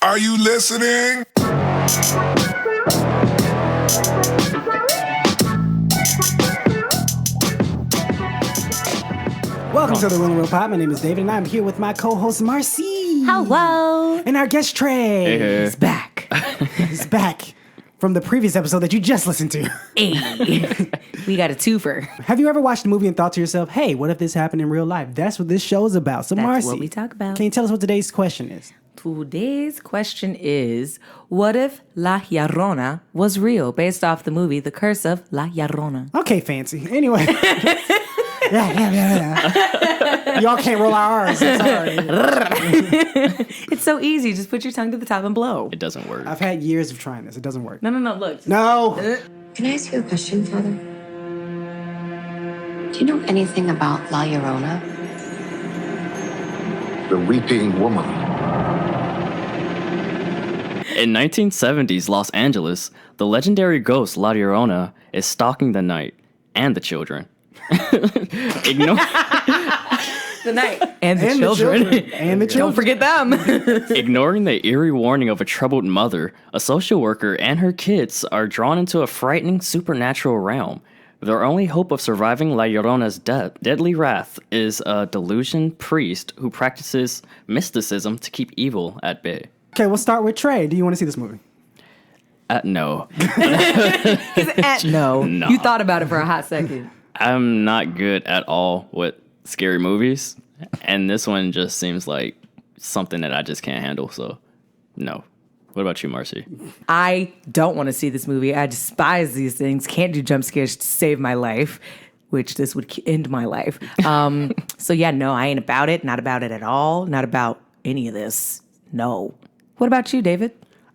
Are you listening? Welcome to the Room Real Pop. My name is David, and I'm here with my co-host Marcy. Hello. And our guest Trey is back. He's back from the previous episode that you just listened to. Hey. We got a twofer. Have you ever watched a movie and thought to yourself, "Hey, what if this happened in real life?" That's what this show is about. So, That's Marcy, what we talk about. Can you tell us what today's question is? Today's question is, what if La Llorona was real, based off the movie The Curse of La Llorona? Okay, fancy. Anyway. Yeah. Y'all can't roll our R's. I'm sorry. It's so easy. Just put your tongue to the top and blow. It doesn't work. I've had years of trying this. It doesn't work. No, look. No. Can I ask you a question, Father? Do you know anything about La Llorona? The weeping woman. In 1970s Los Angeles, the legendary ghost La Llorona is stalking the night and the children. Ignore The night. And the children. And the children. Don't forget them. Ignoring the eerie warning of a troubled mother, a social worker and her kids are drawn into a frightening supernatural realm. Their only hope of surviving La Llorona's deadly wrath is a delusioned priest who practices mysticism to keep evil at bay. Okay, we'll start with Trey. Do you want to see this movie? No. No. No. You thought about it for a hot second. I'm not good at all with scary movies, and this one just seems like something that I just can't handle, so no. What about you, Marcy? I don't want to see this movie. I despise these things. Can't do jump scares to save my life, which this would end my life. So yeah, no, I ain't about it. Not about it at all. Not about any of this. No. What about you, David?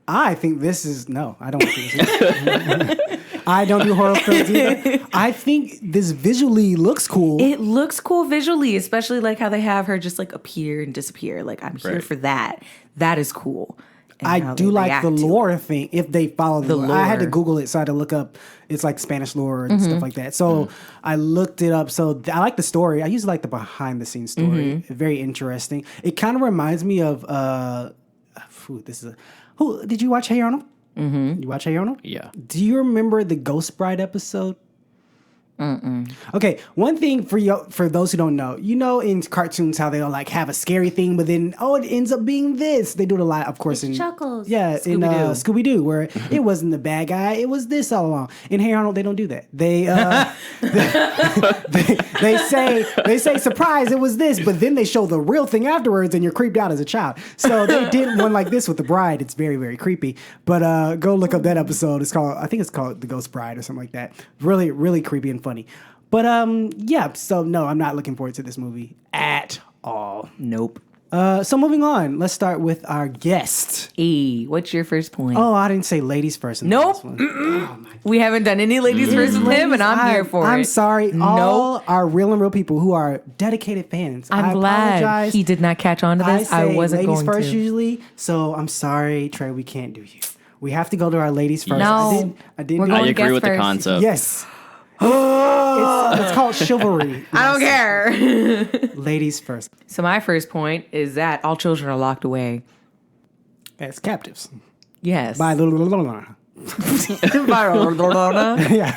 I think this is no. I don't. See this I don't do horror films either. I think this visually looks cool. It looks cool visually, especially like how they have her just like appear and disappear. Like I'm here for that. That is cool. And I how do they like react the to lore it. thing. If they follow the lore. I had to Google it, so I had to look up. It's like Spanish lore and stuff like that. So I looked it up. So I like the story. I usually like the behind the scenes story. Very interesting. It kind of reminds me of who did you watch Hey Arnold? Mm-hmm. You watch Hey Arnold? Yeah. Do you remember the Ghost Bride episode? Okay, one thing for those who don't know, you know in cartoons how they'll like have a scary thing, but then it ends up being this. They do it a lot, of course. It's in Chuckles. Yeah, in Scooby-Doo, where it wasn't the bad guy, it was this all along. In Hey Arnold, they don't do that. They say surprise, it was this, but then they show the real thing afterwards, and you're creeped out as a child. So they did one like this with the bride. It's very, very creepy. But go look up that episode. I think it's called The Ghost Bride or something like that. Really, really creepy and funny. But yeah, so no, I'm not looking forward to this movie at all. Nope. So moving on, let's start with our guest. What's your first point? Oh, I didn't say ladies first. Nope. We haven't done any ladies first with him, and I'm here for it. I'm sorry. All our real and real people who are dedicated fans. I'm glad apologize. he did not catch on to this. I wasn't ladies going first to. Usually, so I'm sorry, Trey. We can't do you. We have to go to our ladies first. No. I didn't We're do going I it. agree guest with the first. concept. Yes. It's called chivalry. I don't care. Ladies first. So my first point is that all children are locked away. As captives. Yes. By Llorona. By Llorona. Yeah.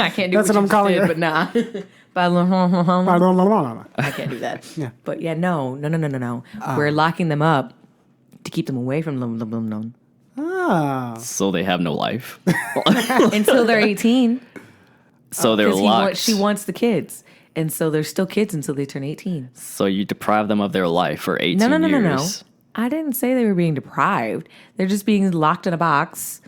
I can't do That's what you I'm calling did, her. but nah. By Llorona. By Llorona. I can't do that. Yeah. But yeah, no. We're locking them up to keep them away from them Ah. So they have no life. until they're 18. So they're locked. She wants the kids. And so they're still kids until they turn 18. So you deprive them of their life for 18 No. years. I didn't say they were being deprived. They're just being locked in a box.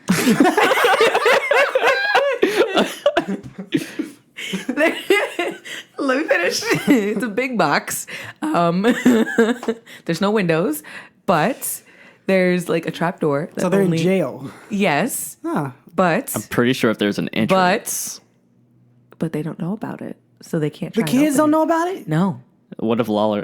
Let me finish. It's a big box. There's no windows, but there's like a trap door. So they're in jail. Yes. Ah. But Pretty sure if there's an entrance. but they don't know about it. So they can't The try and kids don't open it. know about it? No. What if La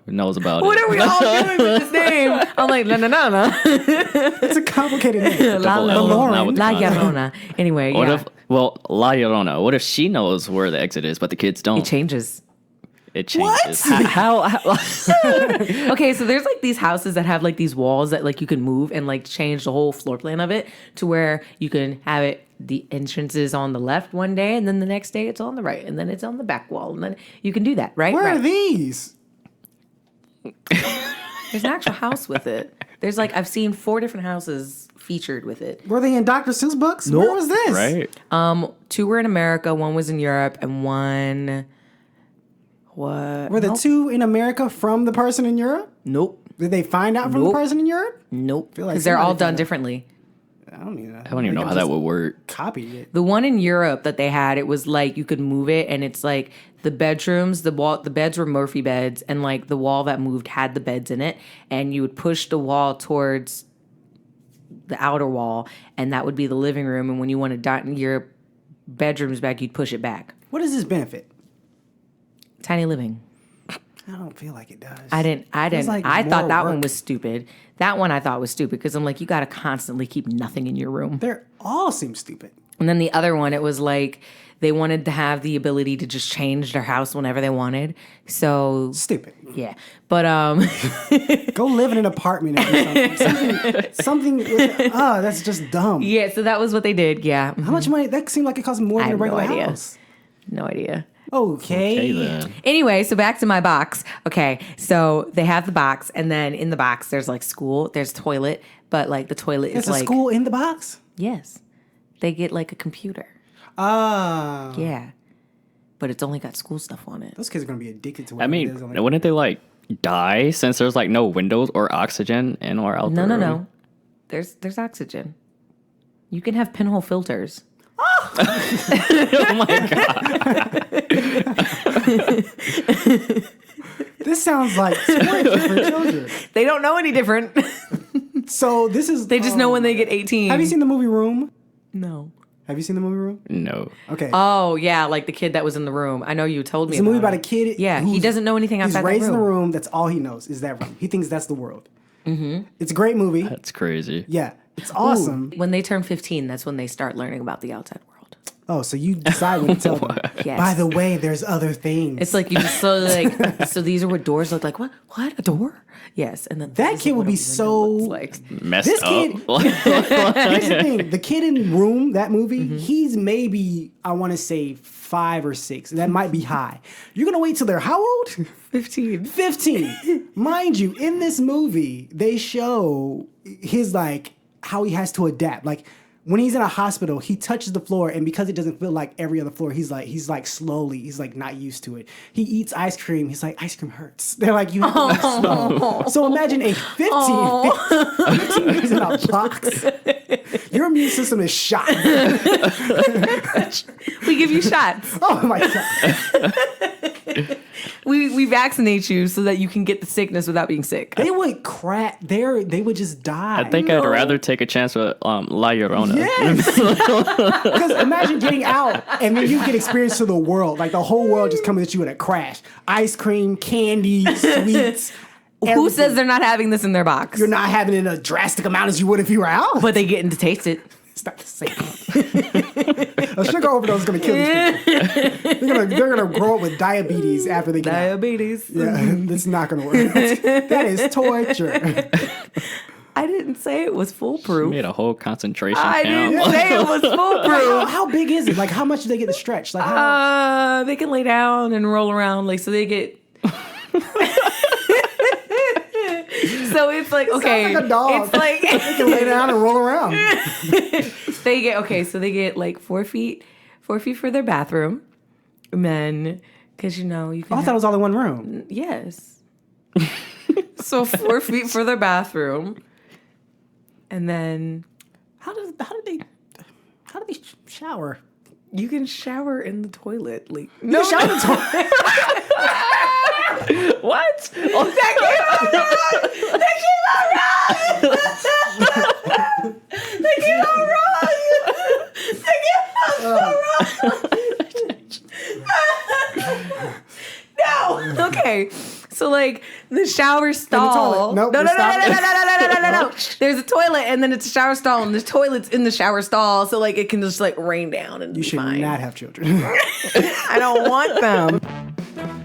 knows about What it? are we all doing with this name? I'm like, no. It's a complicated name. La Double L, Llorona. not with the La concept. Llorona. Anyway, What yeah. if, La Llorona, what if she knows where the exit is, but the kids It don't? changes. it changes. How Okay, so there's like these houses that have like these walls that like you can move and like change the whole floor plan of it to where you can have it the entrance is on the left one day and then the next day it's on the right and then it's on the back wall and then you can do that, right? Where right. are these? There's an actual house with it. There's like I've seen 4 different houses featured with it. Were they in Dr. Seuss books? Where was this? right? 2 were in America, 1 was in Europe, and 1 what? Were the Nope. 2 in America from the person in Europe? Nope. Did they find out from the Nope. person in Europe? Nope. feel like Because they're all somebody done found out. differently. I don't even know. I don't even know how that would work. Copy it. The one in Europe that they had, it was like you could move it, and it's like the bedrooms, the beds were Murphy beds, and like the wall that moved had the beds in it, and you would push the wall towards the outer wall, and that would be the living room. And when you wanted your bedrooms back, you'd push it back. What does this benefit? Tiny living. I don't feel like it does. I didn't. Feels like I thought more that work. one was stupid. That one I thought was stupid because I'm like, you got to constantly keep nothing in your room. They all seem stupid. And then the other one, it was like they wanted to have the ability to just change their house whenever they wanted. So Stupid. yeah, but Go live in an apartment or something. That's just dumb. yeah. So that was what they did. Yeah, How much money? That seemed like it cost more I than a have no regular idea. house. no idea. Okay. Hey then. Anyway, so back to my box. Okay, so they have the box, and then in the box there's like school, there's toilet, but like the toilet There's is a like school in the box? yes, they get like a computer. Ah. Yeah, but it's only got school stuff on it. Those kids are going to be addicted to I whatever it mean, is on wouldn't they like die since there's like no windows or oxygen in or out the room? No. There's oxygen. You can have pinhole filters. Oh my god. This sounds like torture for children. They don't know any different. So this is... They just know when they get 18. Have you seen the movie Room? No. Have you seen the movie Room? No. Okay. Oh yeah, like the kid that was in the room. I know you told me. It's a movie about a it. kid. Yeah, he who's- doesn't know anything He's outside that raised in the room. room. That's all he knows is that room. He thinks that's the world. Mm-hmm. It's a great movie. That's crazy. Yeah. It's awesome. When they turn 15, that's when they start learning about the outside world. Oh, so you decide when to tell them. Yes. By the way, there's other things. It's like you just slowly like. So these are what doors look like. What? What? A door? Yes. And then That this is kid would what a be window so- looks like. Messed This up. kid- Here's the thing. The kid in Room, that movie, Mm-hmm. he's maybe, I want to say 5 or 6. That might be high. You're going to wait till they're how old? 15. 15. Mind you, in this movie, they show his like how he has to adapt. Like when he's in a hospital, he touches the floor, and because it doesn't feel like every other floor, he's like slowly, he's like not used to it. He eats ice cream. He's like, ice cream hurts. They're like, you have to eat slow. So imagine a 15 years in a box. Your immune system is shot. We give you shots. Oh my god. We vaccinate you so that you can get the sickness without being sick. They would crack. They would just die. I think I'd rather take a chance with La Llorona. Yes. Because imagine getting out and then you get experience to the world. Like the whole world just comes at you in a crash. Ice cream, candy, sweets. Who everything. says they're not having this in their box? You're not having it in a drastic amount as you would if you were out? But they getting to taste it. It's not the same. A sugar overdose is going to kill these people. They're gonna grow up with diabetes after they get out. Diabetes. Yeah, that's not going to work. That is torture. I didn't say it was foolproof. Made a whole concentration I camp. didn't say it was foolproof. How big is it? Like, how much do they get to stretch? Like, how, They can lay down and roll around, like so they get. So it's like okay, like a dog. it's like they can lay down and roll around. they get okay, so they get like 4 feet for their bathroom, and then because you know you can. Oh, I thought it was all in one room. Yes. So 4 feet for their bathroom, and then How do they shower? you can shower in the toilet. Like No, shower in the toilet. What? Oh, that came out wrong. No. Okay. So like the shower stall. toilet. Nope, No. stop. There's a toilet and then it's a shower stall and the toilet's in the shower stall, so like it can just like rain down and You be should fine. not have children. I don't want them.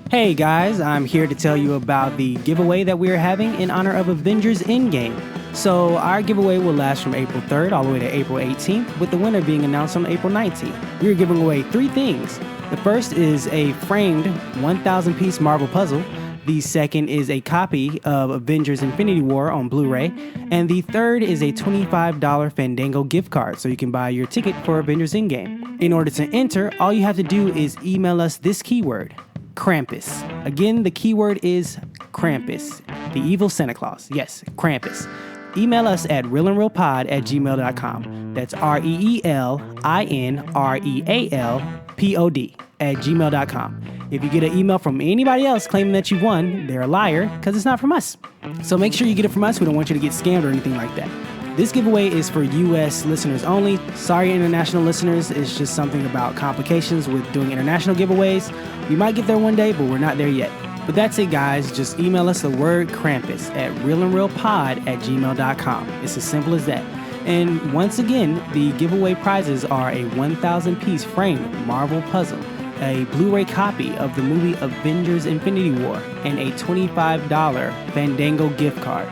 Hey guys, I'm here to tell you about the giveaway that we're having in honor of Avengers Endgame. So our giveaway will last from April 3rd all the way to April 18th, with the winner being announced on April 19th. We're giving away 3 things. The first is a framed 1,000-piece Marvel puzzle. The second is a copy of Avengers Infinity War on Blu-ray. And the third is a $25 Fandango gift card, so you can buy your ticket for Avengers Endgame. In order to enter, all you have to do is email us this keyword, Krampus. Again, the keyword is Krampus, the evil Santa Claus. Yes, Krampus. Email us at realandrealpod@gmail.com. That's REELINREALPOD@gmail.com. If you get an email from anybody else claiming that you won, they're a liar because it's not from us. So make sure you get it from us. We don't want you to get scammed or anything like that. This giveaway is for U.S. listeners only. Sorry, international listeners. It's just something about complications with doing international giveaways. We might get there one day, but we're not there yet. But that's it, guys. Just email us the word Krampus at realandrealpod@gmail.com. It's as simple as that. And once again, the giveaway prizes are a 1,000-piece framed Marvel puzzle, a Blu-ray copy of the movie Avengers Infinity War, and a $25 Fandango gift card.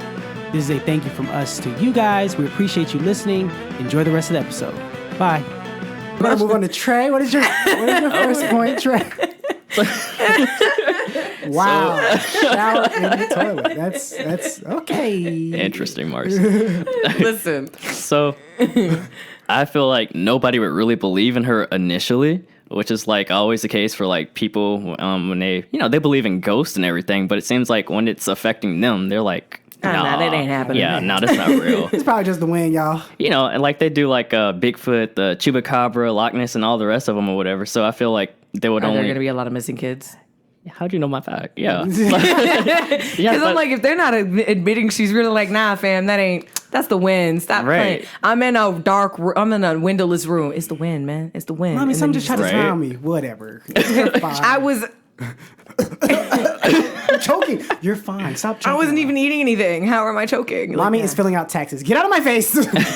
This is a thank you from us to you guys. We appreciate you listening. Enjoy the rest of the episode. Bye. We're going to move on to Trey. What is your first point, Trey? Wow. Shower in the toilet. That's okay. Interesting, Mars. Listen. So, I feel like nobody would really believe in her initially, which is like always the case for like people when they, they believe in ghosts and everything, but it seems like when it's affecting them, they're like, nah, that ain't happening. Yeah, no, that's not real. It's probably just the wind, y'all. And like they do like Bigfoot, the Chupacabra, Loch Ness, and all the rest of them or whatever. So I feel like they would Are only. there going to be a lot of missing kids? How do you know my fact? Yeah. Because I'm like, if they're not admitting, she's really like, nah, fam, that's the wind. Stop Right. playing. I'm in a windowless room. It's the wind, man. It's the wind. Mommy, And some then just you try to Right. drown me. Whatever. You're fine. I was You're choking. You're fine. Stop choking. I wasn't even eating anything. How am I choking? Like, Mommy is filling out taxes. Get out of my face.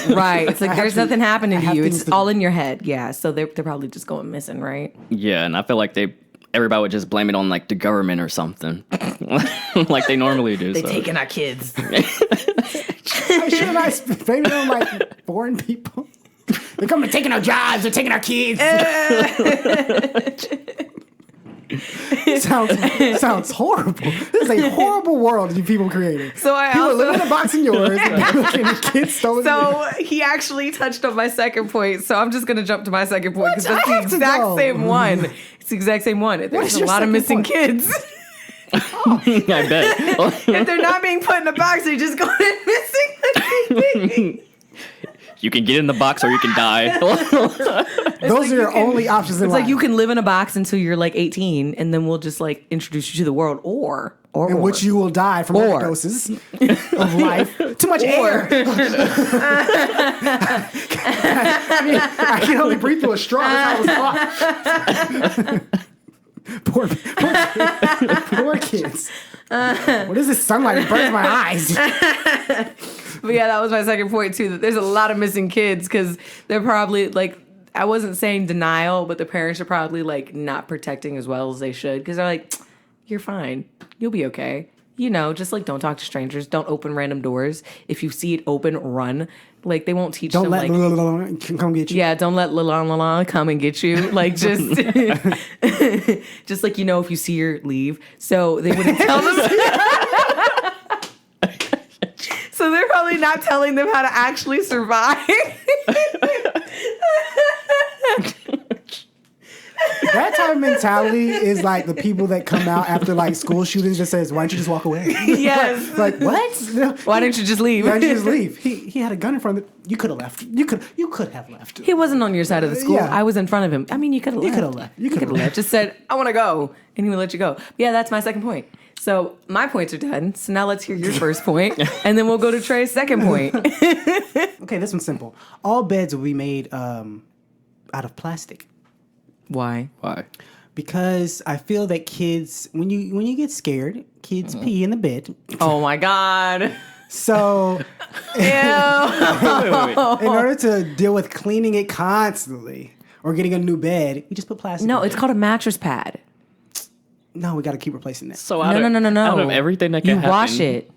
right. It's like I there's have nothing happening I to have you. things It's to do. all in your head. Yeah. So they're probably just going missing, right? Yeah, and I feel like everybody would just blame it on like the government or something, like they normally do. They so. taking our kids. Should I blame it on like foreign people? They're coming to taking our jobs. They're taking our kids. Sounds horrible. This is a horrible world you people created. So I people also live in a box in yours. And people getting kids stolen. So he actually touched on my second point. So I'm just gonna jump to my second point because that's I the have to exact go. same one. It's the exact same one. There's a your lot of second missing point? kids. I bet. If they're not being put in a box, they're just going missing. You can get in the box or you can die. Those are your only options in It's life. like you can live in a box until you're like 18, and then we'll just like introduce you to the world, or in which you will die from Or. overdoses of life. Too much air. I can only breathe through a straw. That's how I was taught. Poor kids. What is this sunlight? It burns my eyes. But yeah, that was my second point too. That there's a lot of missing kids because they're probably like, I wasn't saying denial, but the parents are probably like not protecting as well as they should because they're like, you're fine, you'll be okay. Just like don't talk to strangers, don't open random doors. If you see it open, run. Like they won't teach Don't them let like come get you. yeah, don't let la come and get you. Like just just like if you see her leave. So they wouldn't tell them. So they're probably not telling them how to actually survive. That type of mentality is like the people that come out after like school shootings that says, "Why don't you just walk away?" Yes. Like what? Why didn't you just leave? Why didn't you just leave? He had a gun in front of it. You could have left. You could have left. He wasn't on your side of the school. Yeah. I was in front of him. I mean, you could have left. could have left. You could have left. Just said, I want to go. And he would let you go. Yeah, that's my second point. So my points are done. So now let's hear your first point, and then we'll go to Trey's second point. Okay, this one's simple. All beds will be made out of plastic. Why? Why? Because I feel that kids, when you get scared, kids pee in the bed. Oh my God. So Ew. in order to deal with cleaning it constantly or getting a new bed, we just put plastic. No, on it's it. called a mattress pad. No, we got to keep replacing that. So No. out of everything that can happen, wash it.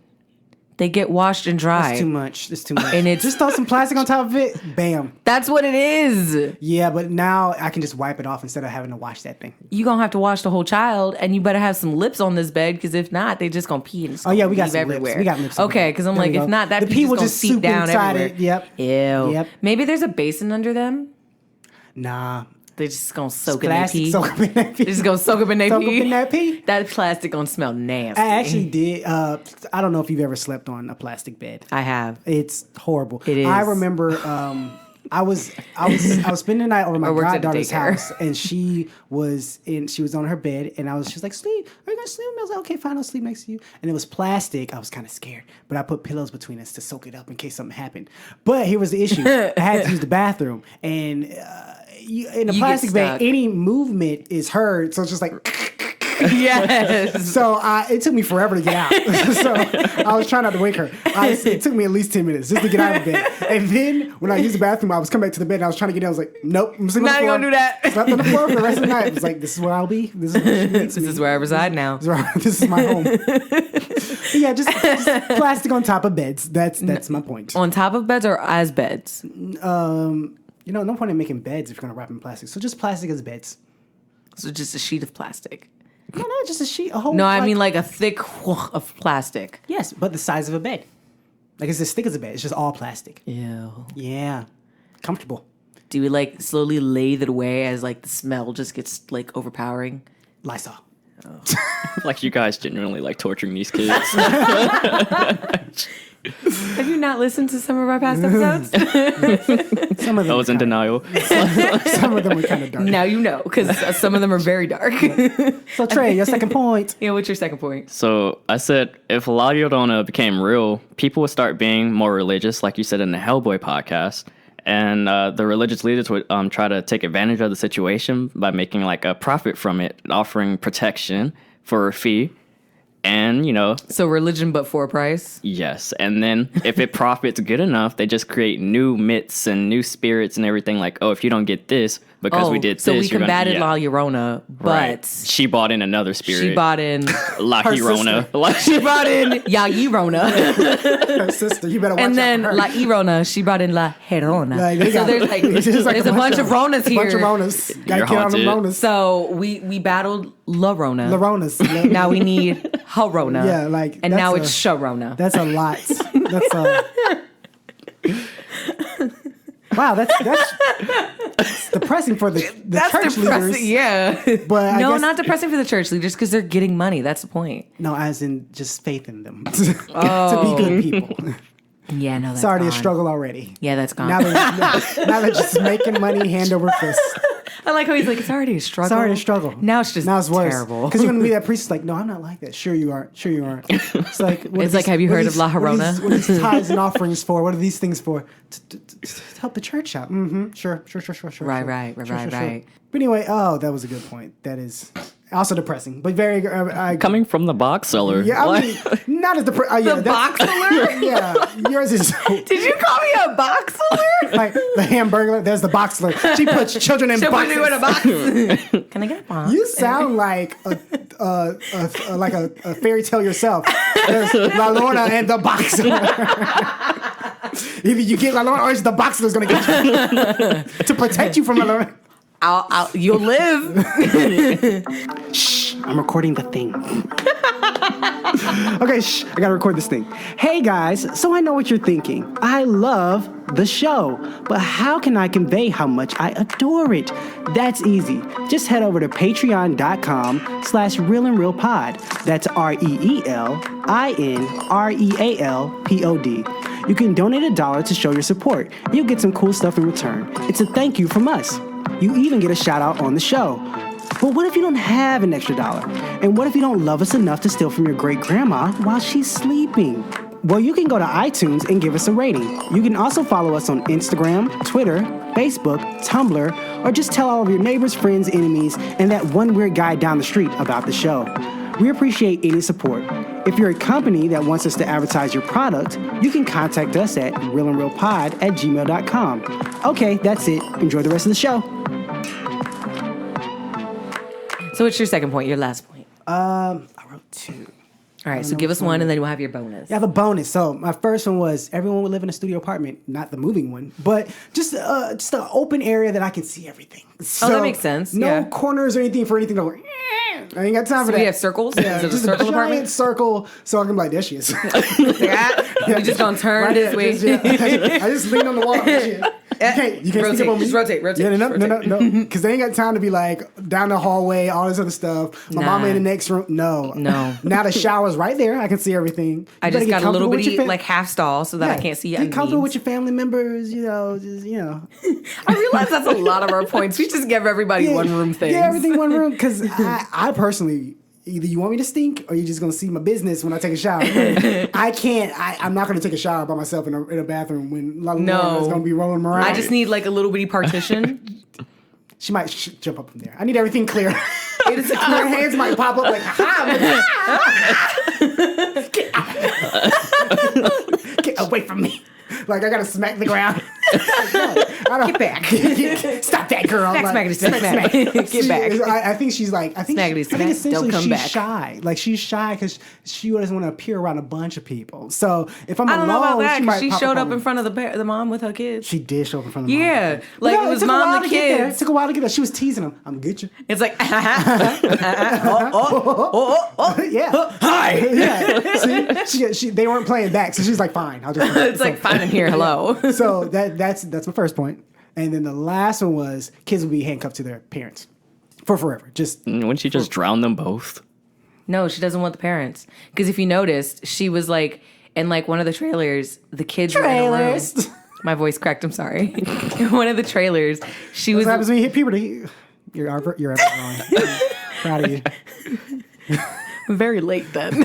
They get washed and dried. That's too much. That's too much. And it's just throw some plastic on top of it. Bam. That's what it is. Yeah, but now I can just wipe it off instead of having to wash that thing. You gonna have to wash the whole child, and you better have some lips on this bed, because if not, they just gonna pee and it's Oh yeah, we got leave some everywhere. lips. We got lips. Okay, because I'm There like, we if go. not, that the pee pee just will gonna just seep soup down inside everywhere. it. Yep. Ew. Yep. Maybe there's a basin under them. Nah. They just gonna soak in their Plastic pee. soak up in that pee. They just gonna soak up in their Soak pee. up in that pee. That plastic gonna smell nasty. I actually did. I don't know if you've ever slept on a plastic bed. I have. It's horrible. It is. I remember I was spending the night over my I worked at a goddaughter's daycare. house, and she was on her bed, and she was like, "Sleep? Are you gonna sleep?" I was like, "Okay, fine, I'll sleep next to you." And it was plastic. I was kind of scared, but I put pillows between us to soak it up in case something happened. But here was the issue: I had to use the bathroom, and in a You get plastic bed, stuck. any movement is heard, so it's just like. Yes. So it took me forever to get out. So I was trying not to wake her. It took me at least 10 minutes just to get out of bed. And then when I used the bathroom, I was coming back to the bed and I was trying to get out. I was like, nope, I'm sleeping on Not the floor. gonna do that. Slept on the floor for the rest of the night. It was like, this is where I'll be. This is where she needs This me. is where I reside now. This is my home. But yeah, just plastic on top of beds. That's my point. On top of beds or as beds? No point in making beds if you're gonna wrap in plastic. So just plastic as beds. So just a sheet of plastic. No, not just a sheet. A whole. No, I mean like a thick of plastic. yes, but the size of a bed. Like it's as thick as a bed. It's just all plastic. Ew. Yeah, comfortable. Do we like slowly lathe it away as like the smell just gets like overpowering? Lysol. like you guys genuinely like torturing these kids. Have you not listened to some of our past episodes? Some of them. I was in denial. Some of them were kind of dark. Now you know, because some of them are very dark. So Trey, your second point. Yeah, what's your second point? So I said if La Llorona became real, people would start being more religious, like you said in the Hellboy podcast. And the religious leaders would try to take advantage of the situation by making like a profit from it, offering protection for a fee. And, So religion, but for a price. yes. And then if it profits good enough, they just create new myths and new spirits and everything like, oh, if you don't get this, because we did so this, we you're combated gonna, La Llorona, but Right. She bought in another spirit. she bought in La her Llorona. she brought in Ya Llorona, Her sister, you better watch and then out for her. La Llorona, she brought in La Llorona. Like, they So got- there's like it's just like there's a bunch of Ronas a here. bunch of Ronas. Gotta You're get on them haunted. Ronas. So we battled La Rona. Ronas. Now we need Harona. Yeah, like, and that's now a- it's Sharona. That's a lot. That's a. Wow, that's depressing for the church leaders. Yeah. But I no, guess, not depressing for the church leaders because they're getting money. That's the point. No, as in just faith in them to be good people. Yeah, no, that's It's already a gone. struggle already. Yeah, that's gone. Now they're just making money hand over fist. I like how he's like, it's already a struggle. It's already a struggle. Now it's just worse. terrible. Because you're gonna be that priest. Is like, no, I'm not like that. Sure you aren't. Sure you aren't. It's like, what It's are like, have you what are heard of La what are Llorona? What are these tithes and offerings for? What are these things for? To help the church out. Mm-hmm. Sure. Right. But anyway, that was a good point. That is also depressing, but very. Coming from the box seller. Yeah, I Like- mean, not as depressing. The box alert? Yeah, yours is. Did you call me a box alert? Like the hamburger, there's the boxler. She puts children in She'll put boxes. you in a box. Can I get a box? You sound like a fairy tale yourself. There's La Lorna and the boxer. Either you get La Lorna or it's the boxer that's gonna get you to protect you from La Lorna. You'll live. Shh, I'm recording the thing. Okay, shh, I gotta record this thing. Hey guys, so I know what you're thinking. I love the show, but how can I convey how much I adore it? That's easy. Just head over to patreon.com/realandrealpod. That's ReelInRealPod. You can donate $1 to show your support. You'll get some cool stuff in return. It's a thank you from us. You even get a shout out on the show. But what if you don't have an extra dollar? And what if you don't love us enough to steal from your great grandma while she's sleeping? Well, you can go to iTunes and give us a rating. You can also follow us on Instagram, Twitter, Facebook, Tumblr, or just tell all of your neighbors, friends, enemies, and that one weird guy down the street about the show. We appreciate any support. If you're a company that wants us to advertise your product, you can contact us at realandrealpod@gmail.com. Okay, that's it. Enjoy the rest of the show. So what's your second point? Your last point? I wrote 2. All right, so give us one, and then we'll have your bonus. Yeah, the bonus. So my first one was everyone would live in a studio apartment, not the moving one, but just an open area that I can see everything. So that makes sense, No yeah. corners or anything for anything to go. I ain't got time for So that. we have circles? Yeah, Is it a just circle giant apartment? circle, so I can be like, there she is. We just gonna turn Right this there, way. I just lean on the wall. You can't Rotate, sneak up on me. just rotate, Yeah, just no, because they ain't got time to be like down the hallway, all this other stuff. My mama in the next room. No. Now the shower's right there. I can see everything. I You better just get got a little comfortable with bitty your like half stall so that I can't see you. Get comfortable with your family members. I realize that's a lot of our points. We just give everybody one room things. Yeah, everything one room. Because I personally. Either you want me to stink or you're just going to see my business when I take a shower. I can't. I'm not going to take a shower by myself in a bathroom when Lauren is going to be rolling around. I just need like a little bitty partition. She might jump up from there. I need everything clear. It is a Her hands might pop up like, Get away from me. Like, I got to smack the ground. Get back. Stop that, girl. Smack. Get back. I think she's like, I think essentially Don't come she's back. shy. Like, she's shy because she doesn't want to appear around a bunch of people. So if I'm I don't alone, know about that she might because she pop showed on up in me. front of the mom with her kids. She did show up in front of the mom. Yeah, like No, it was took a while mom, the to get there. kids. It took a while to get there. She was teasing him. I'm get you. It's like, Yeah. hi. Yeah. See, they weren't playing back, so she's like, fine. I'll just. It's like, fine in here, hello. So that's my first point. And then the last one was kids will be handcuffed to their parents for forever. Just Wouldn't she just drown them both? No, she doesn't want the parents. Because if you noticed, she was like, in like one of the trailers, the kids were in a room. trailers. My voice cracked, I'm sorry. In one of the trailers, she was... What happens when you hit puberty? You're ever wrong. Proud of you. very late then.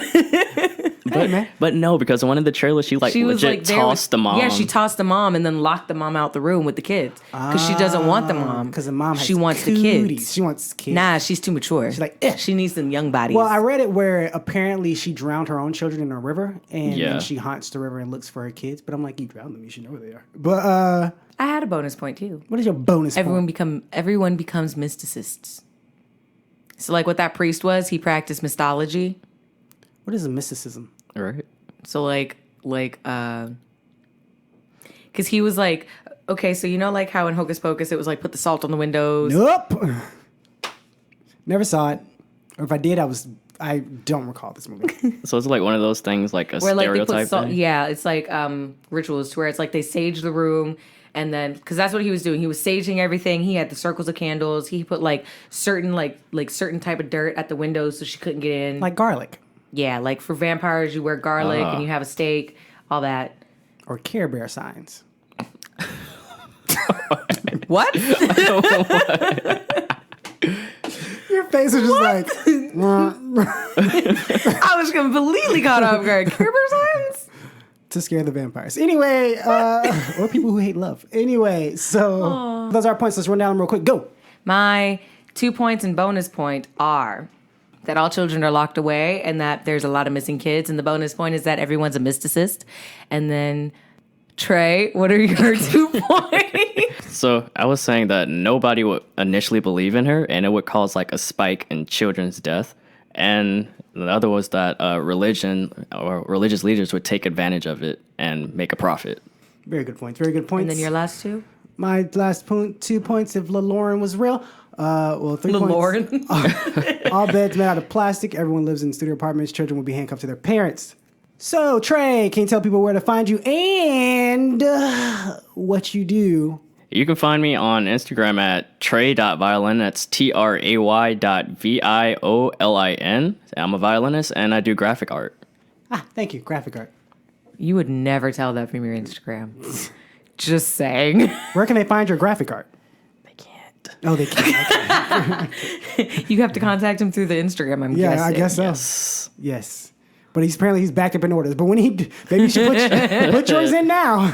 Hey, man. But no, because in one of the trailers, she She was legit like tossed the mom. Yeah, she tossed the mom and then locked the mom out the room with the kids because she doesn't want the mom. Because the mom has she wants the cooties. kids. She wants kids. Nah, she's too mature. She's like, eh. she needs some young bodies. Well, I read it where apparently she drowned her own children in a river, and Yeah. then she haunts the river and looks for her kids. But I'm like, you drowned them, you should know where they are. But I had a bonus point too. what is your bonus Everyone point? becomes mysticists. So like what that priest was, he practiced mystology. What is a mysticism? Right. So because he was like, okay, so you know like how in Hocus Pocus it was like put the salt on the windows. Nope. Never saw it. Or if I did, I don't recall this movie. So it's like one of those things, like a Where like they stereotype put salt, thing. yeah, it's like rituals to where it's like they sage the room and then because that's what he was doing. He was saging everything. He had the circles of candles. He put like certain certain type of dirt at the windows so she couldn't get in. Like garlic. Yeah, like for vampires, you wear garlic and you have a stake, all that. Or Care Bear signs. What? Your face was just like... I was completely caught off guard. Care Bear signs? to scare the vampires. Anyway, or people who hate love. Anyway, so those are our points. Let's run down them real quick. Go. My 2 points and bonus point are that all children are locked away and that there's a lot of missing kids. And the bonus point is that everyone's a mysticist. And then, Trey, what are your 2 points? So I was saying that nobody would initially believe in her, and it would cause like a spike in children's death. And the other was that religion or religious leaders would take advantage of it and make a profit. Very good points. Very good points. And then your last 2? My last 2 points, if Lauren was real. 3 points. Lauren. All beds made out of plastic. Everyone lives in studio apartments. Children will be handcuffed to their parents. So, Trey, can you tell people where to find you and what you do? You can find me on Instagram at trey.violin. That's tray.violin. I'm a violinist and I do graphic art. Thank you. Graphic art. You would never tell that from your Instagram. Just saying. Where can they find your graphic art? They can't. Oh, they can. Okay. You have to contact him through the Instagram, I'm Yeah, guessing. I guess so. Yes. But he's back up in orders. But when maybe you should put yours in now.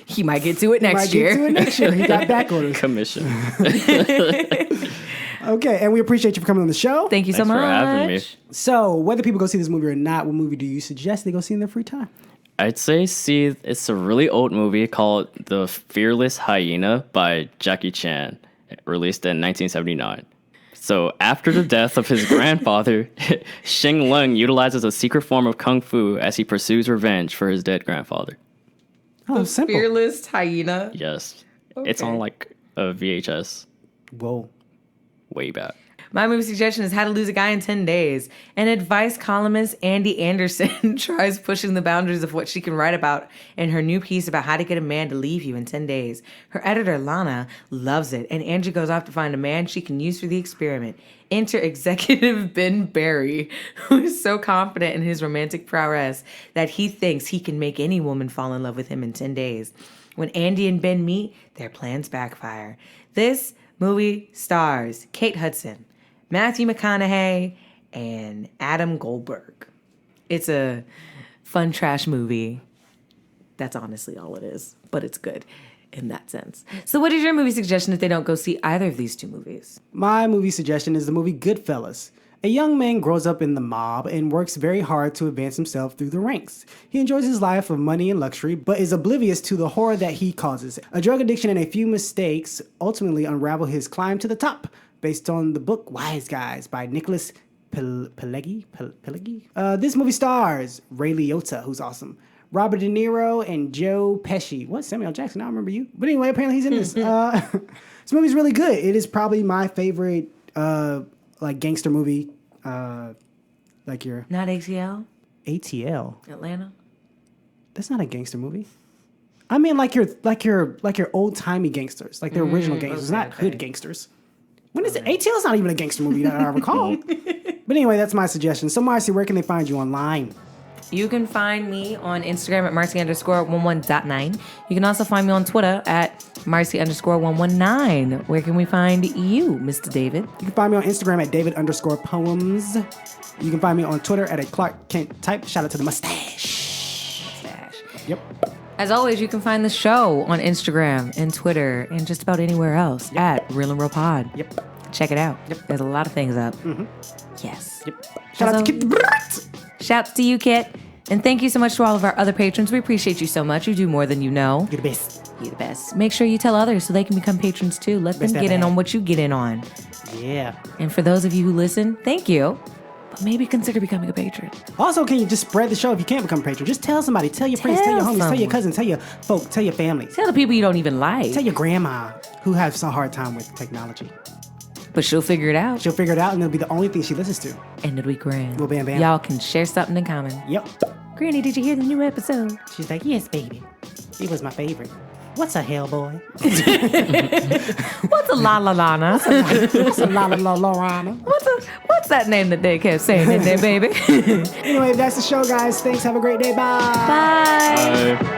He might get to it next year. Might get to it next year. He got back orders. Commission. Okay, and we appreciate you for coming on the show. Thank you so Thanks much. for having me. So, whether people go see this movie or not, what movie do you suggest they go see in their free time? I'd say it's a really old movie called The Fearless Hyena by Jackie Chan, released in 1979. So after the death of his grandfather, Xing Lung utilizes a secret form of kung fu as he pursues revenge for his dead grandfather. Oh, simple. Fearless hyena. Yes. It's Okay. on like a VHS Whoa. way back. My movie suggestion is How to Lose a Guy in 10 Days. And advice columnist Andy Anderson tries pushing the boundaries of what she can write about in her new piece about how to get a man to leave you in 10 days. Her editor, Lana, loves it, and Angie goes off to find a man she can use for the experiment. Enter executive Ben Barry, who is so confident in his romantic prowess that he thinks he can make any woman fall in love with him in 10 days. When Andy and Ben meet, their plans backfire. This movie stars Kate Hudson, Matthew McConaughey, and Adam Goldberg. It's a fun trash movie. That's honestly all it is, but it's good in that sense. So what is your movie suggestion if they don't go see either of these two movies? My movie suggestion is the movie Goodfellas. A young man grows up in the mob and works very hard to advance himself through the ranks. He enjoys his life of money and luxury, but is oblivious to the horror that he causes. A drug addiction and a few mistakes ultimately unravel his climb to the top, based on the book Wise Guys by Nicholas Pileggi. This movie stars Ray Liotta, who's awesome, Robert De Niro, and Joe Pesci. What? Samuel Jackson? I don't remember you. But anyway, apparently he's in this. This movie's really good. It is probably my favorite like gangster movie. Like your Not ATL? ATL. Atlanta? That's not a gangster movie. I mean like your old timey gangsters, like the original gangsters, not hood gangsters. When is it? ATL is not even a gangster movie that I recall. But anyway, that's my suggestion. So Marcy, where can they find you online? You can find me on Instagram at Marcy_11.9. You can also find me on Twitter at Marcy_119. Where can we find you, Mr. David? You can find me on Instagram at David_poems. You can find me on Twitter at a Clark Kent type. Shout out to the mustache. Yep. As always, you can find the show on Instagram and Twitter and just about anywhere else at Real and Real Pod. Yep. Check it out. There's a lot of things up. Yes. Yep. Shout out to Kit the Brat. Shouts to you, Kit. And thank you so much to all of our other patrons. We appreciate you so much. You do more than you know. You're the best. You're the best. Make sure you tell others so they can become patrons too. Let them Best get ever in had. on what you get in on. Yeah. And for those of you who listen, thank you. But maybe consider becoming a patron. Also, can you just spread the show if you can't become a patron? Just tell somebody. Tell your friends. Tell your homies. Tell your cousins. Tell your folk. Tell your family. Tell the people you don't even like. Tell your grandma who has a hard time with technology. But she'll figure it out. She'll figure it out and it'll be the only thing she listens to. And it'll be grand. Well, bam, bam. Y'all can share something in common. Yep. Granny, did you hear the new episode? She's like, yes, baby. It was my favorite. What's a hell boy? What's a la la lana? What's a la la la Llorona? What's that name that they kept saying in there, baby? Anyway, that's the show, guys. Thanks. Have a great day. Bye. Bye. Bye.